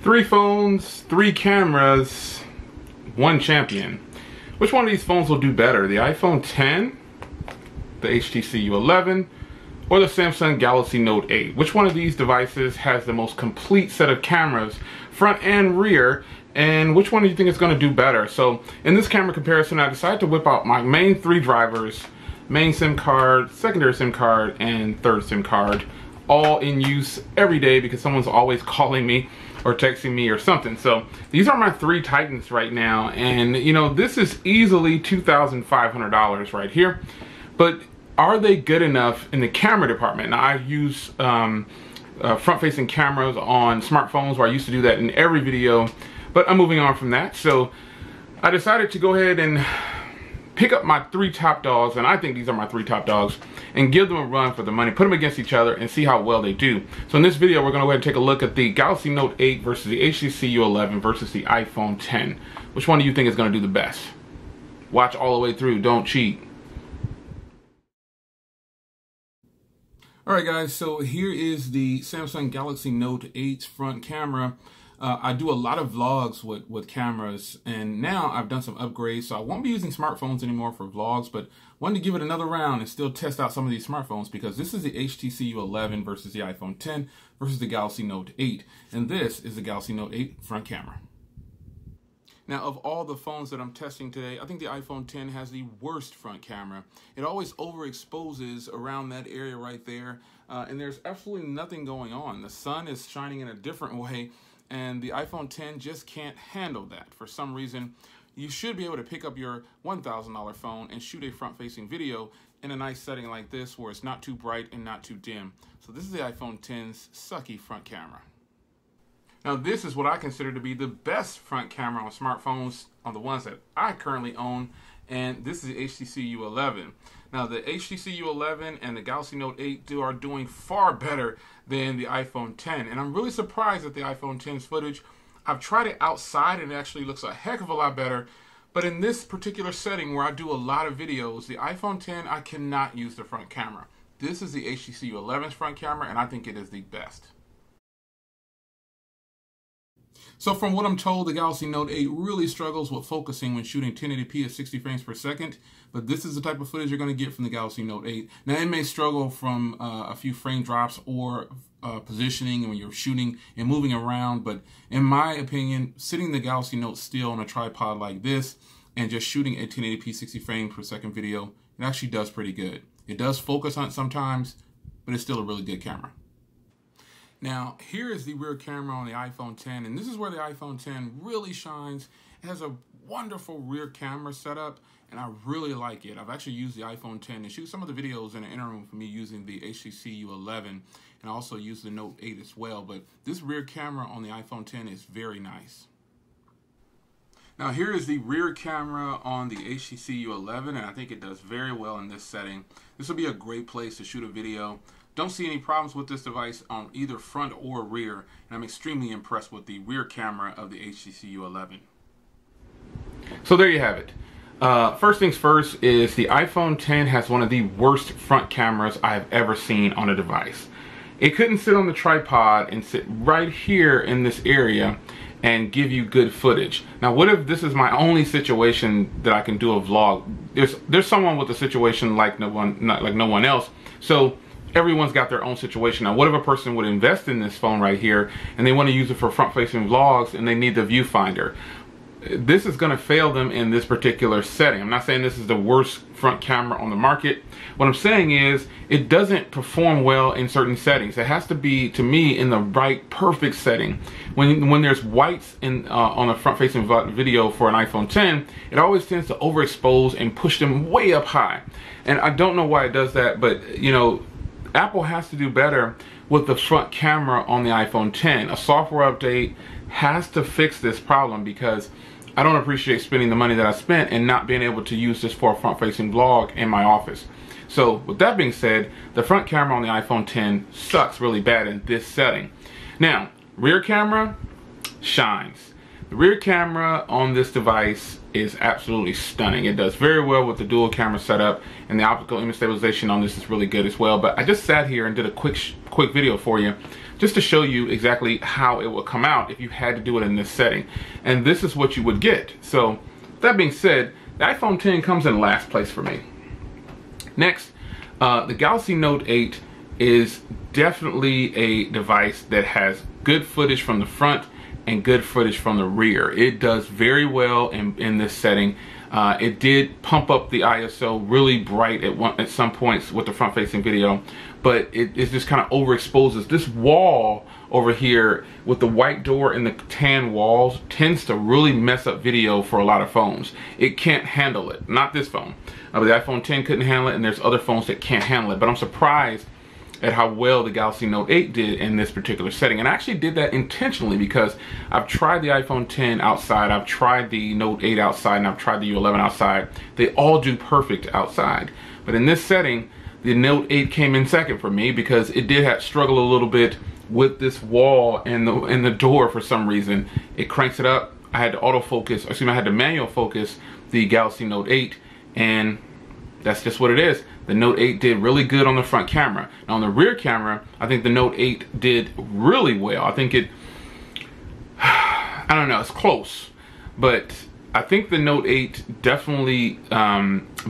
Three phones, three cameras, one champion. Which one of these phones will do better? The iPhone X, the HTC U11, or the Samsung Galaxy Note 8? Which one of these devices has the most complete set of cameras, front and rear, and which one do you think is going to do better? So in this camera comparison, I decided to whip out my main three drivers, main SIM card, secondary SIM card, and third SIM card, all in use every day because someone's always calling me or texting me or something. So these are my three Titans right now, and you know, this is easily $2,500 right here. But are they good enough in the camera department? Now I use front-facing cameras on smartphones, where I used to do that in every video, but I'm moving on from that. So I decided to go ahead and pick up my three top dogs, and I think these are my three top dogs, and give them a run for the money, put them against each other and see how well they do. So in this video, we're gonna go ahead and take a look at the Galaxy Note 8 versus the HTC U11 versus the iPhone X. Which one do you think is gonna do the best? Watch all the way through, don't cheat. Alright guys, so here is the Samsung Galaxy Note 8's front camera. I do a lot of vlogs with cameras, and now I've done some upgrades, so I won't be using smartphones anymore for vlogs, but wanted to give it another round and still test out some of these smartphones, because this is the HTC U11 versus the iPhone X versus the Galaxy Note 8, and this is the Galaxy Note 8 front camera. Now, of all the phones that I'm testing today, I think the iPhone X has the worst front camera. It always overexposes around that area right there, and there's absolutely nothing going on. The sun is shining in a different way, and the iPhone X just can't handle that. For some reason, you should be able to pick up your $1,000 phone and shoot a front-facing video in a nice setting like this, where it's not too bright and not too dim. So this is the iPhone X's sucky front camera. Now this is what I consider to be the best front camera on smartphones, on the ones that I currently own, and this is the HTC U11. Now the HTC U11 and the Galaxy Note 8 are doing far better than the iPhone X, and I'm really surprised at the iPhone X's footage. I've tried it outside and it actually looks a heck of a lot better, but in this particular setting where I do a lot of videos, the iPhone X, I cannot use the front camera. This is the HTC U11's front camera, and I think it is the best. So from what I'm told, the Galaxy Note 8 really struggles with focusing when shooting 1080p at 60 frames per second, but this is the type of footage you're going to get from the Galaxy Note 8. Now it may struggle from a few frame drops or positioning when you're shooting and moving around, but in my opinion, sitting the Galaxy Note still on a tripod like this and just shooting a 1080p 60 frames per second video, it actually does pretty good. It does focus on it sometimes, but it's still a really good camera. Now, here is the rear camera on the iPhone X, and this is where the iPhone X really shines. It has a wonderful rear camera setup, and I really like it. I've actually used the iPhone X to shoot some of the videos in the interim for me using the HTC U11, and I also use the Note 8 as well, but this rear camera on the iPhone X is very nice. Now, here is the rear camera on the HTC U11, and I think it does very well in this setting. This will be a great place to shoot a video. Don't see any problems with this device on either front or rear, and I'm extremely impressed with the rear camera of the HTC U11. So there you have it. First things first is the iPhone X has one of the worst front cameras I've ever seen on a device. It couldn't sit on the tripod and sit right here in this area and give you good footage. Now what if this is my only situation that I can do a vlog? There's someone with a situation like no one else. So everyone's got their own situation. Now what if a person would invest in this phone right here and they want to use it for front-facing vlogs and they need the viewfinder? This is going to fail them in this particular setting. I'm not saying this is the worst front camera on the market. What I'm saying is it doesn't perform well in certain settings. It has to be, to me, in the right, perfect setting. When there's whites on a front-facing video for an iPhone X, it always tends to overexpose and push them way up high. And I don't know why it does that, but you know, Apple has to do better with the front camera on the iPhone X. A software update has to fix this problem, because I don't appreciate spending the money that I spent and not being able to use this for a front-facing vlog in my office. So with that being said, the front camera on the iPhone X sucks really bad in this setting. Now, rear camera shines. The rear camera on this device is absolutely stunning. It does very well with the dual camera setup, and the optical image stabilization on this is really good as well. But I just sat here and did a quick video for you just to show you exactly how it would come out if you had to do it in this setting. And this is what you would get. So that being said, the iPhone 10 comes in last place for me. Next, the Galaxy Note 8 is definitely a device that has good footage from the front and good footage from the rear. It does very well in this setting. It did pump up the ISO really bright at some points with the front-facing video, but it just kind of overexposes. This wall over here with the white door and the tan walls tends to really mess up video for a lot of phones. It can't handle it. Not this phone. But the iPhone 10 couldn't handle it, and there's other phones that can't handle it. But I'm surprised at how well the Galaxy Note 8 did in this particular setting. And I actually did that intentionally because I've tried the iPhone 10 outside, I've tried the Note 8 outside, and I've tried the U11 outside. They all do perfect outside. But in this setting, the Note 8 came in second for me because it did struggle a little bit with this wall and the door for some reason. It cranks it up. I had to autofocus, excuse me, I had to manual focus the Galaxy Note 8, and that's just what it is. The Note 8 did really good on the front camera. Now on the rear camera, I think the Note 8 did really well. I think I don't know, it's close. But I think the Note 8 definitely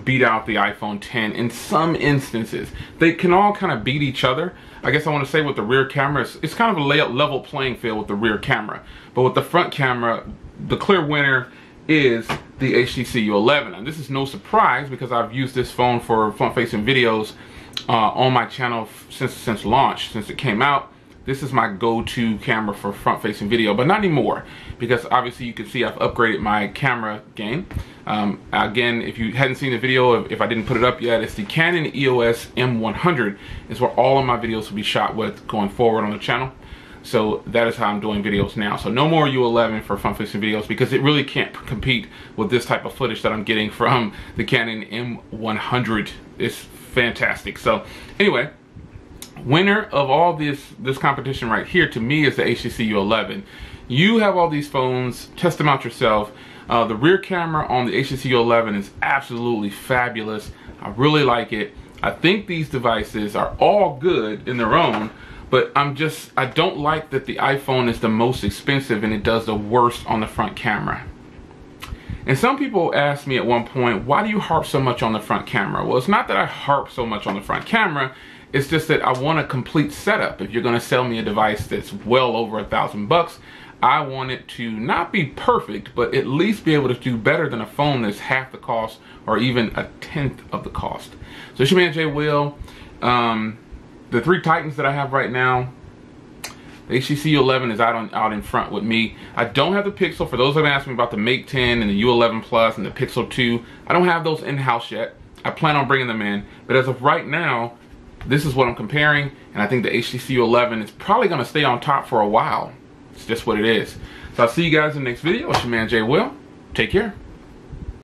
beat out the iPhone 10 in some instances. They can all kind of beat each other. I guess I want to say with the rear camera, it's kind of a level playing field with the rear camera. But with the front camera, the clear winner is the HTC U11. And this is no surprise because I've used this phone for front-facing videos on my channel since launch, since it came out. This is my go-to camera for front-facing video, but not anymore because obviously you can see I've upgraded my camera game. Again, if you hadn't seen the video, if I didn't put it up yet, it's the Canon EOS M100 is where all of my videos will be shot with going forward on the channel. So that is how I'm doing videos now. So no more U11 for front-facing videos because it really can't compete with this type of footage that I'm getting from the Canon M100. It's fantastic. So anyway, winner of all this competition right here to me is the HTC U11. You have all these phones, test them out yourself. The rear camera on the HTC U11 is absolutely fabulous. I really like it. I think these devices are all good in their own, but I don't like that the iPhone is the most expensive and it does the worst on the front camera. And some people asked me at one point, why do you harp so much on the front camera? Well, it's not that I harp so much on the front camera, it's just that I want a complete setup. If you're gonna sell me a device that's well over $1,000, I want it to not be perfect, but at least be able to do better than a phone that's half the cost or even a tenth of the cost. So it's your man Jay Will. The three Titans that I have right now, the HTC U11 is out in front with me. I don't have the Pixel. For those that have asked me about the Mate 10 and the U11 Plus and the Pixel 2, I don't have those in-house yet. I plan on bringing them in, but as of right now, this is what I'm comparing, and I think the HTC U11 is probably going to stay on top for a while. It's just what it is. So I'll see you guys in the next video. It's your man Jay Will. Take care.